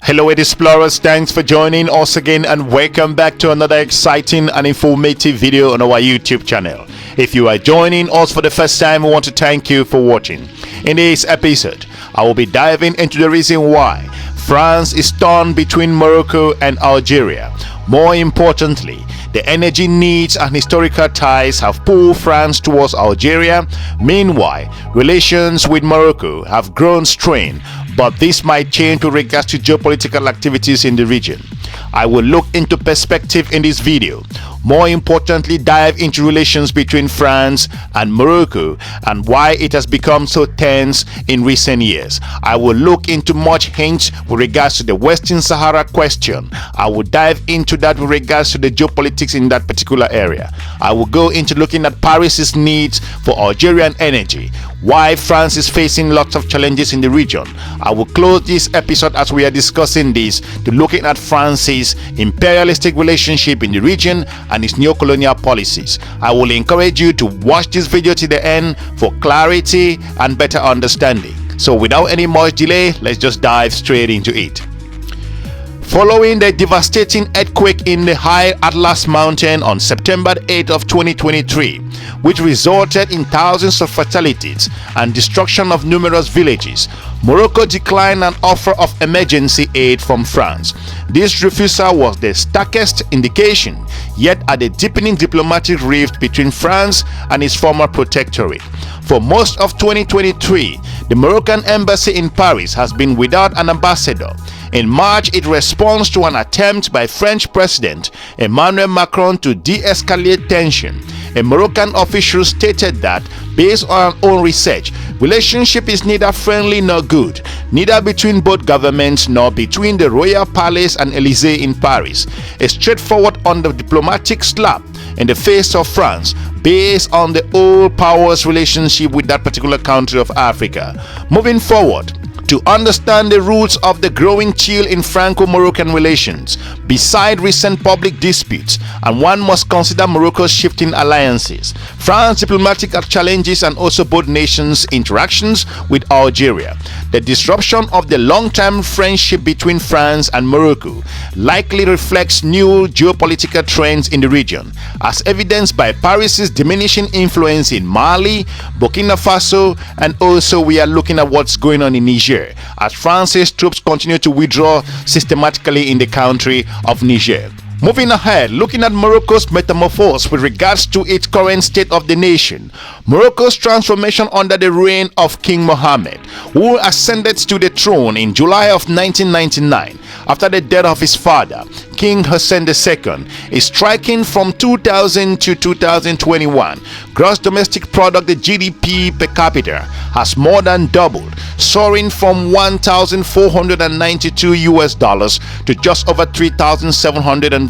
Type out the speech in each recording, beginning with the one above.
Hello EDUSPLORERs, thanks for joining us again and welcome back to another exciting and informative video on our YouTube channel. If you are joining us for the first time, we want to thank you for watching. In this episode, I will be diving into the reason why France is torn between Morocco and Algeria. More importantly, the energy needs and historical ties have pulled France towards Algeria. Meanwhile, relations with Morocco have grown strained, but this might change with regards to geopolitical activities in the region. I will look into perspective in this video. More importantly, dive into relations between France and Morocco and why it has become so tense in recent years. I will look into much hints with regards to the Western Sahara question. I will dive into that with regards to the geopolitics in that particular area. I will go into looking at Paris's needs for Algerian energy, why France is facing lots of challenges in the region. I will close this episode as we are discussing this to looking at France's imperialistic relationship in the region and its neo-colonial policies. I will encourage you to watch this video to the end for clarity and better understanding. So without any more delay, let's just dive straight into it. Following the devastating earthquake in the High Atlas Mountain on September 8 of 2023, which resulted in thousands of fatalities and destruction of numerous villages, Morocco declined an offer of emergency aid from France. This refusal was the starkest indication yet at the deepening diplomatic rift between France and its former protectorate. For most of 2023, the Moroccan embassy in Paris has been without an ambassador. In March, it responds to an attempt by French President Emmanuel Macron to de-escalate tension. A Moroccan official stated that, based on our own research, relationship is neither friendly nor good, neither between both governments nor between the Royal Palace and Elysee in Paris. A straightforward on the diplomatic slap in the face of France based on the old powers relationship with that particular country of Africa. Moving forward, to understand the roots of the growing chill in Franco-Moroccan relations, beside recent public disputes, and one must consider Morocco's shifting alliances, France's diplomatic challenges, and also both nations' interactions with Algeria. The disruption of the long-term friendship between France and Morocco likely reflects new geopolitical trends in the region, as evidenced by Paris's diminishing influence in Mali, Burkina Faso, and also we are looking at what's going on in Niger, as France's troops continue to withdraw systematically in the country of Niger. Moving ahead, looking at Morocco's metamorphose with regards to its current state of the nation. Morocco's transformation under the reign of King Muhammed, who ascended to the throne in July of 1999 after the death of his father, King Hassan II, is striking from 2000 to 2021. Gross domestic product, the GDP per capita, has more than doubled, soaring from $1,492 to just over $3,750.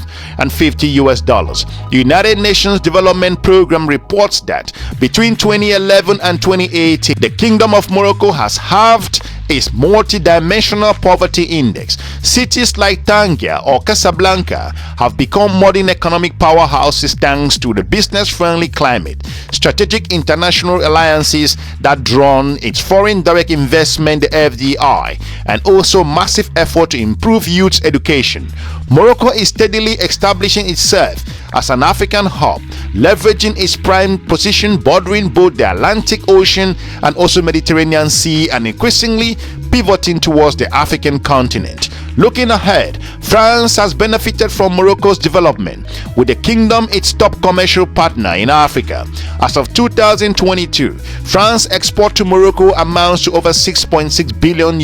The United Nations Development Program reports that between 2011 and 2018, the Kingdom of Morocco has halved its multi-dimensional poverty index. Cities like Tangier or Casablanca have become modern economic powerhouses thanks to the business-friendly climate, strategic international alliances that drawn its foreign direct investment, the FDI, and also massive effort to improve youth education. Morocco is steadily establishing itself as an African hub, leveraging its prime position bordering both the Atlantic Ocean and also Mediterranean Sea, and increasingly pivoting towards the African continent. Looking ahead, France has benefited from Morocco's development, with the kingdom its top commercial partner in Africa. As of 2022, France export to Morocco amounts to over $6.6 billion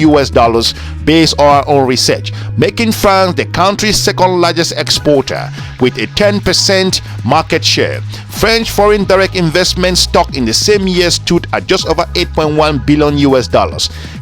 based on our own research, making France the country's second largest exporter with a 10% market share. French foreign direct investment stock in the same year stood at just over $8.1 billion.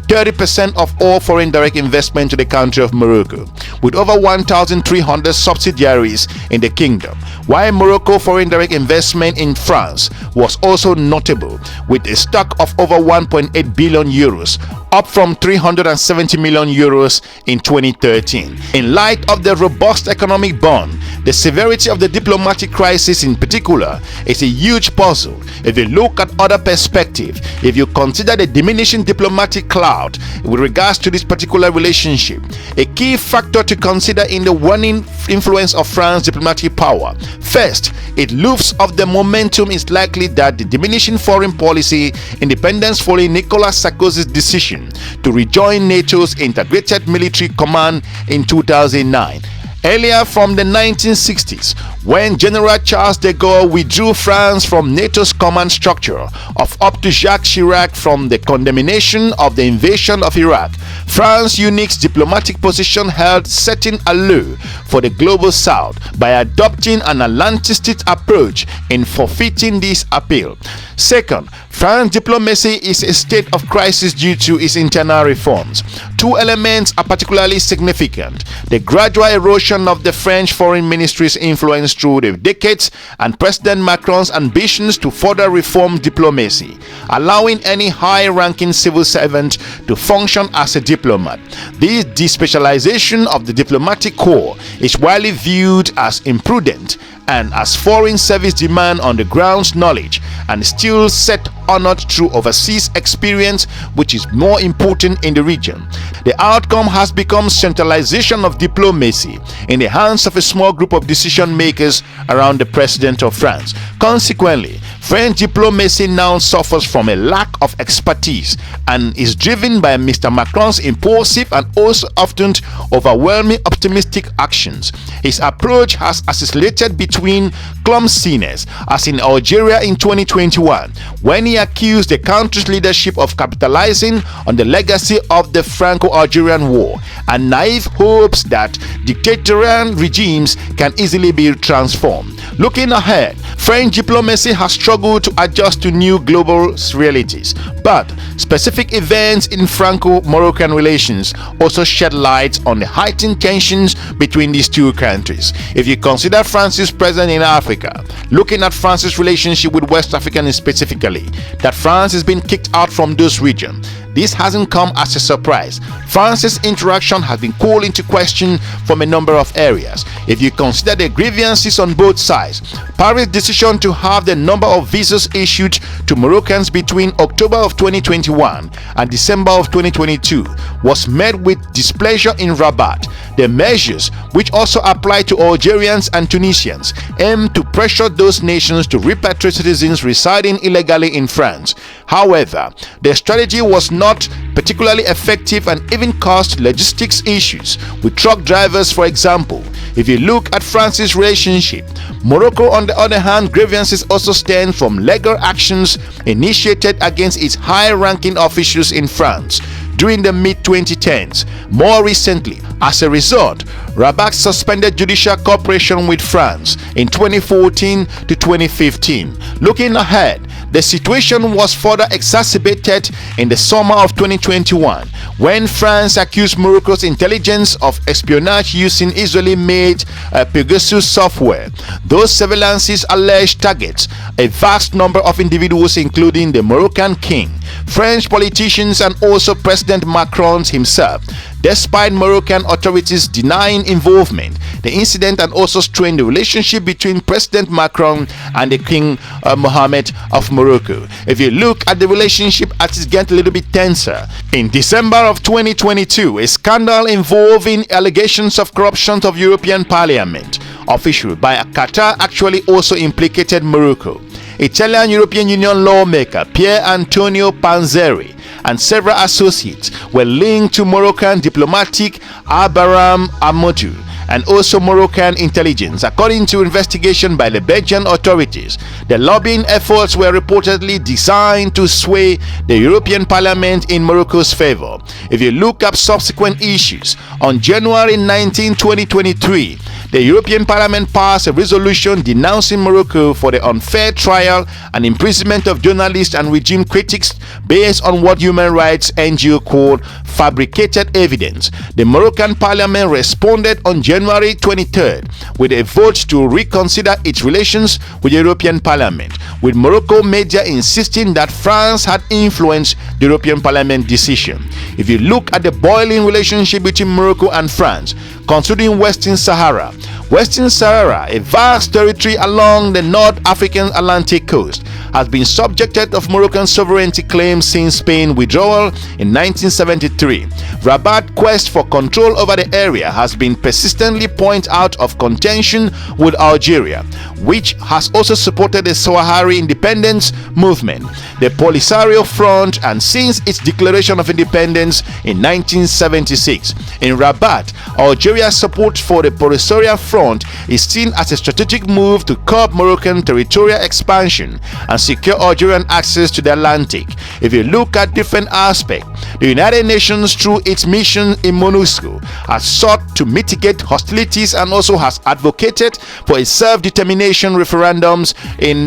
30% of all foreign direct investment to the country of Morocco, with over 1,300 subsidiaries in the kingdom. While Morocco foreign direct investment in France was also notable, with a stock of over 1.8 billion euros, up from 370 million euros in 2013. In light of the robust economic boom, the severity of the diplomatic crisis in particular is a huge puzzle. If you look at other perspectives, if you consider the diminishing diplomatic cloud with regards to this particular relationship, a key factor to consider in the waning influence of France's diplomatic power. First, it looks of the momentum is likely that the diminishing foreign policy independence following Nicolas Sarkozy's decision to rejoin NATO's integrated military command in 2009. Earlier from the 1960s, when General Charles de Gaulle withdrew France from NATO's command structure of up to Jacques Chirac from the condemnation of the invasion of Iraq, France's unique diplomatic position held setting allure for the global south by adopting an Atlanticist approach in forfeiting this appeal. Second, France's diplomacy is a state of crisis due to its internal reforms. Two elements are particularly significant: the gradual erosion of the French foreign ministry's influence through the decades and President Macron's ambitions to further reform diplomacy, allowing any high-ranking civil servant to function as a diplomat. This despecialization of the diplomatic corps is widely viewed as imprudent and as foreign service demand on the ground's knowledge and skill set honored through overseas experience, which is more important in the region. The outcome has become centralization of diplomacy in the hands of a small group of decision makers around the president of France. Consequently, French diplomacy now suffers from a lack of expertise and is driven by Mr. Macron's impulsive and also often overwhelming optimistic actions. His approach has oscillated between clumsiness, as in Algeria in 2021, when he accused the country's leadership of capitalizing on the legacy of the Franco-Algerian War, and naive hopes that dictatorial regimes can easily be transformed. Looking ahead, French diplomacy has struggled to adjust to new global realities, but specific events in Franco-Moroccan relations also shed light on the heightened tensions between these two countries. If you consider France's presence in Africa, looking at France's relationship with West Africans specifically, that France has been kicked out from those regions, this hasn't come as a surprise. France's interaction has been called into question from a number of areas. If you consider the grievances on both sides, Paris' decision to have the number of visas issued to Moroccans between October of 2021 and December of 2022 was met with displeasure in Rabat. The measures, which also apply to Algerians and Tunisians, aim to pressure those nations to repatriate citizens residing illegally in France. However, the strategy was not particularly effective and even caused logistics issues with truck drivers, for example. If you look at France's relationship, Morocco, on the other hand, grievances also stem from legal actions initiated against its high-ranking officials in France during the mid-2010s. More recently, as a result, Rabat suspended judicial cooperation with France in 2014 to 2015. Looking ahead, the situation was further exacerbated in the summer of 2021 when France accused Morocco's intelligence of espionage using Israeli-made Pegasus software. Those surveillances alleged targets a vast number of individuals, including the Moroccan king, French politicians, and also President Macron himself. Despite Moroccan authorities denying involvement, the incident and also strained the relationship between President Macron and the King Muhammed of Morocco. If you look at the relationship, it's getting a little bit tenser. In December of 2022, a scandal involving allegations of corruption of European Parliament official by Qatar actually also implicated Morocco. Italian European Union lawmaker Pier Antonio Panzeri and several associates were linked to Moroccan diplomatic Albaram Amadou and also Moroccan intelligence. According to investigation by the Belgian authorities, the lobbying efforts were reportedly designed to sway the European Parliament in Morocco's favor. If you look up subsequent issues, on January 19, 2023, the European Parliament passed a resolution denouncing Morocco for the unfair trial and imprisonment of journalists and regime critics based on what human rights NGO called fabricated evidence. The Moroccan Parliament responded on January 23rd with a vote to reconsider its relations with the European Parliament, with Morocco media insisting that France had influenced the European Parliament decision. If you look at the boiling relationship between Morocco and France, considering Western Sahara, a vast territory along the North African Atlantic coast, has been subjected of Moroccan sovereignty claims since Spain's withdrawal in 1973. Rabat's quest for control over the area has been persistently point out of contention with Algeria, which has also supported the Saharawi independence movement, the Polisario Front, and since its declaration of independence in 1976. In Rabat, Algeria's support for the Polisario Front is seen as a strategic move to curb Moroccan territorial expansion and secure Algerian access to the Atlantic. If you look at different aspects, the United Nations, through its mission in MONUSCO, has sought to mitigate hostilities and also has advocated for a self-determination referendums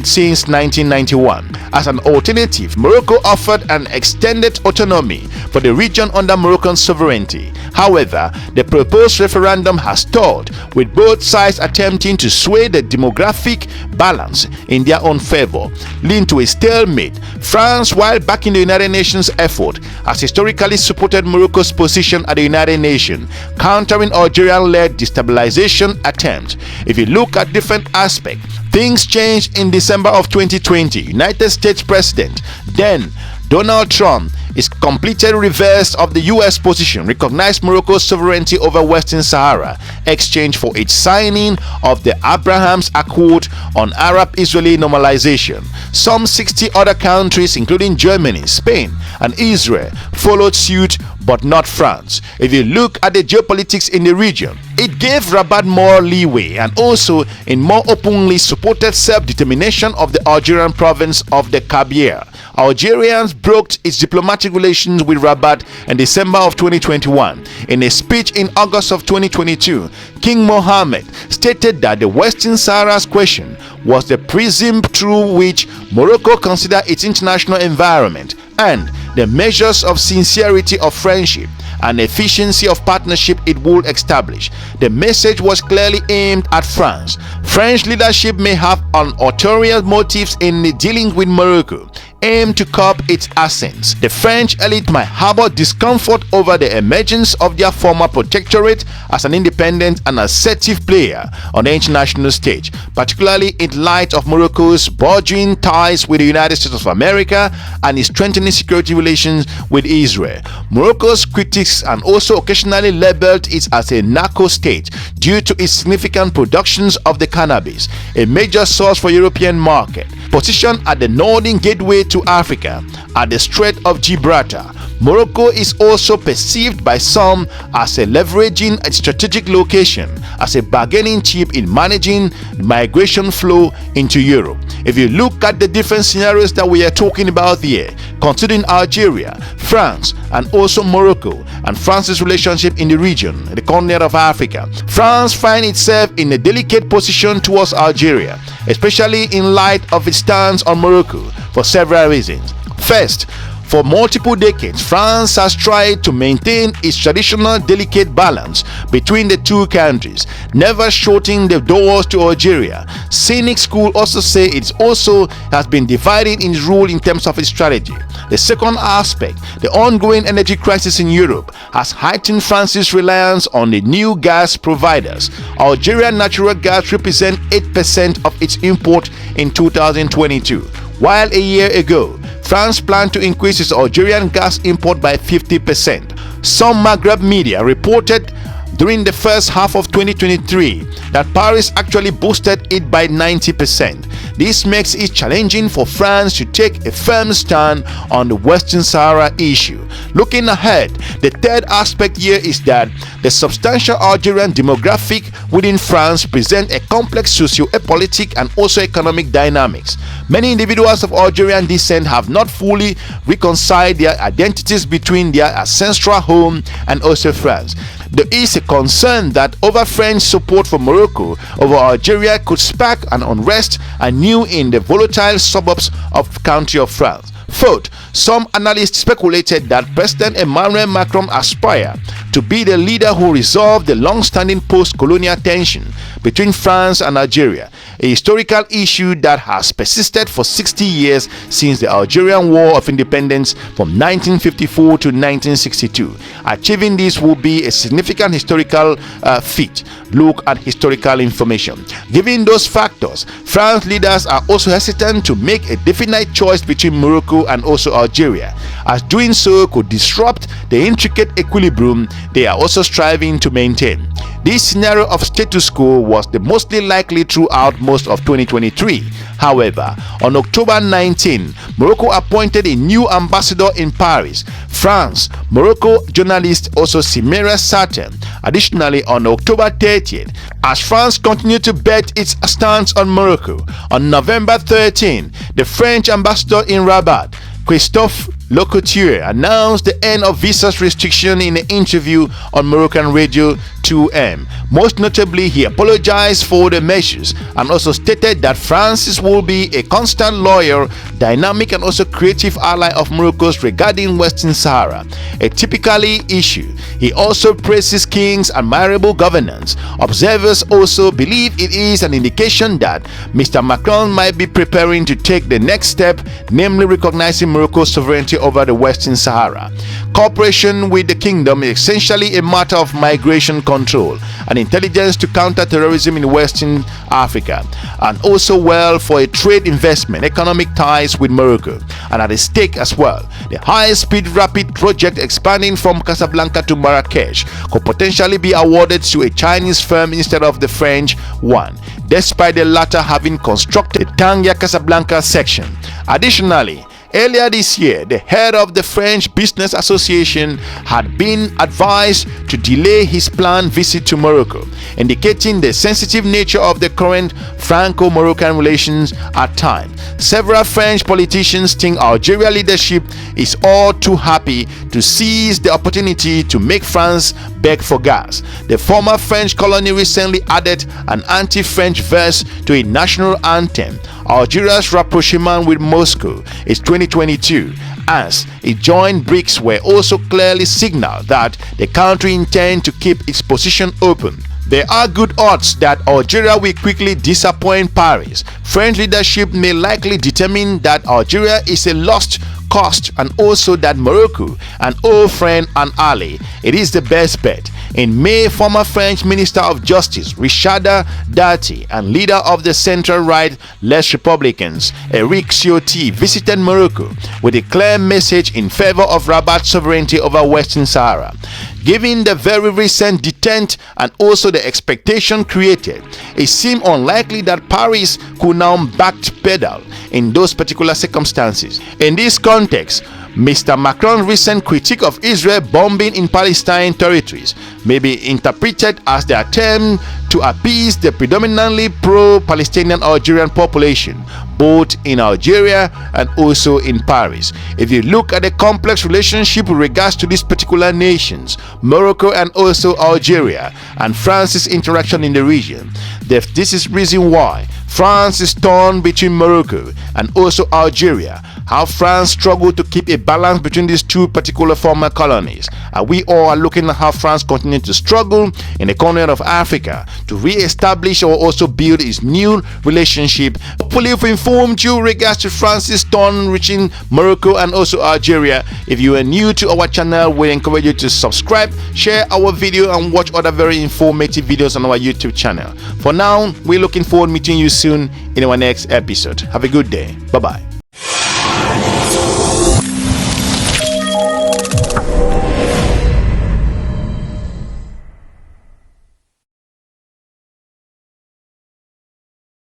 since 1991. As an alternative, Morocco offered an extended autonomy for the region under Moroccan sovereignty. However, the proposed referendum has stalled, with both sides attempting to sway the demographic balance in their own favor, leading to a stalemate. France, while backing the United Nations effort, has historically supported Morocco's position at the United Nations, countering Algerian-led destabilization attempts. If you look at different aspects, things changed in December of 2020. United States President then Donald Trump is completely reversed of the US position, recognized Morocco's sovereignty over Western Sahara, exchange for its signing of the Abraham's Accord on Arab-Israeli normalization. Some 60 other countries, including Germany, Spain, and Israel, followed suit, but not France. If you look at the geopolitics in the region, it gave Rabat more leeway and also in more openly supported self-determination of the Algerian province of the Tangier. Algerians broke its diplomatic relations with Rabat in December of 2021. In a speech in August of 2022, King Muhammed stated that the Western Sahara's question was the prism through which Morocco considered its international environment and the measures of sincerity of friendship and efficiency of partnership it would establish. The message was clearly aimed at France. French leadership may have ulterior motives in dealing with Morocco, aim to curb its ascents. The French elite might harbor discomfort over the emergence of their former protectorate as an independent and assertive player on the international stage, particularly in light of Morocco's burgeoning ties with the United States of America and its strengthening security relations with Israel. Morocco's critics and also occasionally labeled it as a narco state due to its significant productions of the cannabis, a major source for European market. Positioned at the northern gateway to Africa at the Strait of Gibraltar, Morocco is also perceived by some as a leveraging a strategic location as a bargaining chip in managing migration flow into Europe. If you look at the different scenarios that we are talking about here, considering Algeria, France, and also Morocco and France's relationship in the region, the continent of Africa, France finds itself in a delicate position towards Algeria, especially in light of its stance on Morocco for several reasons. First, for multiple decades, France has tried to maintain its traditional delicate balance between the two countries, never shutting the doors to Algeria. Cynics could also say it also has been divided in its rule in terms of its strategy. The second aspect, the ongoing energy crisis in Europe, has heightened France's reliance on the new gas providers. Algerian natural gas represents 8% of its import in 2022, while a year ago, France planned to increase its Algerian gas import by 50%. Some Maghreb media reported during the first half of 2023 that Paris actually boosted it by 90%. This makes it challenging for France to take a firm stand on the Western Sahara issue. Looking ahead, the third aspect here is that the substantial Algerian demographic within France present a complex socio-politic and also economic dynamics. Many individuals of Algerian descent have not fully reconciled their identities between their ancestral home and also France. There is a concern that over French support for Morocco over Algeria could spark an unrest anew in the volatile suburbs of the country of France. Fourth, some analysts speculated that President Emmanuel Macron aspired to be the leader who resolved the long-standing post-colonial tension between France and Algeria, a historical issue that has persisted for 60 years since the Algerian War of Independence from 1954 to 1962. Achieving this will be a significant historical feat. Look at historical information. Given those factors, France leaders are also hesitant to make a definite choice between Morocco and also Algeria, as doing so could disrupt the intricate equilibrium they are also striving to maintain. This scenario of status quo was the mostly likely throughout most of 2023. However, on October 19, Morocco appointed a new ambassador in Paris, France. Morocco journalist also Simera Satem. Additionally, on October 30th, as France continued to bet its stance on Morocco, on November 13, the French ambassador in Rabat, Christophe Locouture, announced the end of visa restriction in an interview on Moroccan radio 2M. Most notably, he apologized for the measures and also stated that France will be a constant loyal, dynamic and also creative ally of Morocco's regarding Western Sahara, a typically issue. He also praises King's admirable governance. Observers also believe it is an indication that Mr. Macron might be preparing to take the next step, namely recognizing Morocco's sovereignty over the Western Sahara. Cooperation with the kingdom is essentially a matter of migration control and intelligence to counter terrorism in Western Africa, and also well for a trade investment, economic ties with Morocco, and at stake as well. The high-speed rapid project expanding from Casablanca to Marrakesh could potentially be awarded to a Chinese firm instead of the French one, despite the latter having constructed the Tangier-Casablanca section. Additionally, earlier this year, the head of the French Business Association had been advised to delay his planned visit to Morocco, indicating the sensitive nature of the current Franco-Moroccan relations at times. Several French politicians think Algeria leadership is all too happy to seize the opportunity to make France beg for gas. The former French colony recently added an anti-French verse to its national anthem. Algeria's rapprochement with Moscow is 2022, as its joint BRICS were also clearly signaled that the country intends to keep its position open. There are good odds that Algeria will quickly disappoint Paris. French leadership may likely determine that Algeria is a lost cause and also that Morocco, an old friend and ally, it is the best bet. In May, former French Minister of Justice Richard Dati and leader of the centre-right Les Republicans Eric Ciotti visited Morocco with a clear message in favor of Rabat's sovereignty over Western Sahara. Given the very recent detent and also the expectation created, it seemed unlikely that Paris could now backpedal in those particular circumstances. In this context, Mr. Macron's recent critique of Israel bombing in Palestine territories may be interpreted as the attempt to appease the predominantly pro-Palestinian Algerian population, both in Algeria and also in Paris. If you look at the complex relationship with regards to these particular nations, Morocco and also Algeria, and France's interaction in the region, this is reason why France is torn between Morocco and also Algeria. How France struggled to keep a balance between these two particular former colonies, and we all are looking at how France continues to struggle in the continent of Africa to re-establish or also build its new relationship. Hopefully we've informed you regards to France's turn reaching Morocco and also Algeria. If you are new to our channel, we encourage you to subscribe, share our video and watch other very informative videos on our YouTube channel. For now, we're looking forward to meeting you soon in our next episode. Have a good day. Bye bye.